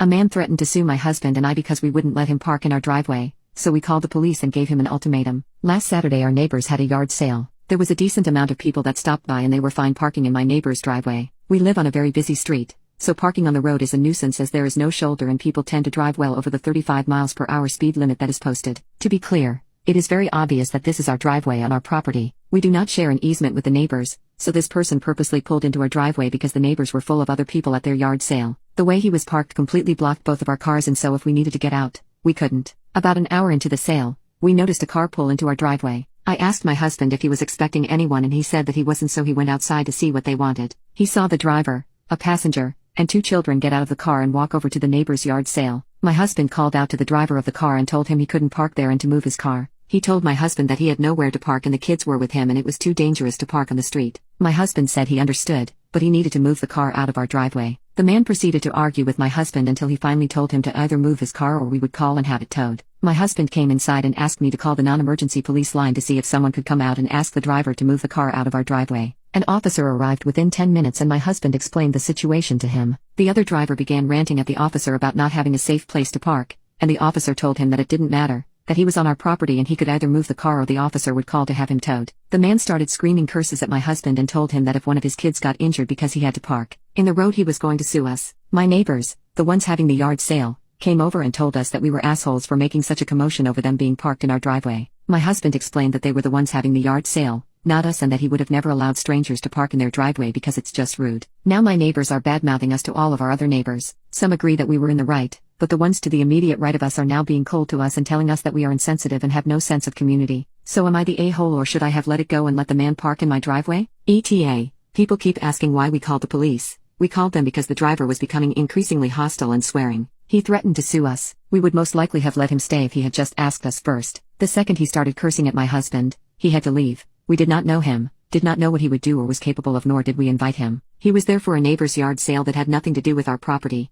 A man threatened to sue my husband and I because we wouldn't let him park in our driveway, so we called the police and gave him an ultimatum. Last Saturday our neighbors had a yard sale. There was a decent amount of people that stopped by and they were fine parking in my neighbor's driveway. We live on a very busy street, so parking on the road is a nuisance as there is no shoulder and people tend to drive well over the 35 miles per hour speed limit that is posted. To be clear, it is very obvious that this is our driveway on our property. We do not share an easement with the neighbors, so this person purposely pulled into our driveway because the neighbors were full of other people at their yard sale. The way he was parked completely blocked both of our cars and so if we needed to get out, we couldn't. About an hour into the sale, we noticed a car pull into our driveway. I asked my husband if he was expecting anyone and he said that he wasn't, so he went outside to see what they wanted. He saw the driver, a passenger, and two children get out of the car and walk over to the neighbor's yard sale. My husband called out to the driver of the car and told him he couldn't park there and to move his car. He told my husband that he had nowhere to park and the kids were with him and it was too dangerous to park on the street. My husband said he understood, but he needed to move the car out of our driveway. The man proceeded to argue with my husband until he finally told him to either move his car or we would call and have it towed. My husband came inside and asked me to call the non-emergency police line to see if someone could come out and ask the driver to move the car out of our driveway. An officer arrived within 10 minutes and my husband explained the situation to him. The other driver began ranting at the officer about not having a safe place to park, and the officer told him that it didn't matter, that he was on our property and he could either move the car or the officer would call to have him towed. The man started screaming curses at my husband and told him that if one of his kids got injured because he had to park in the road he was going to sue us. My neighbors, the ones having the yard sale, came over and told us that we were assholes for making such a commotion over them being parked in our driveway. My husband explained that they were the ones having the yard sale, not us, and that he would have never allowed strangers to park in their driveway because it's just rude. Now my neighbors are bad-mouthing us to all of our other neighbors. Some agree that we were in the right, but the ones to the immediate right of us are now being cold to us and telling us that we are insensitive and have no sense of community. So am I the a-hole or should I have let it go and let the man park in my driveway? ETA. People keep asking why we called the police. We called them because the driver was becoming increasingly hostile and swearing. He threatened to sue us. We would most likely have let him stay if he had just asked us first. The second he started cursing at my husband, he had to leave. We did not know him, did not know what he would do or was capable of, nor did we invite him. He was there for a neighbor's yard sale that had nothing to do with our property.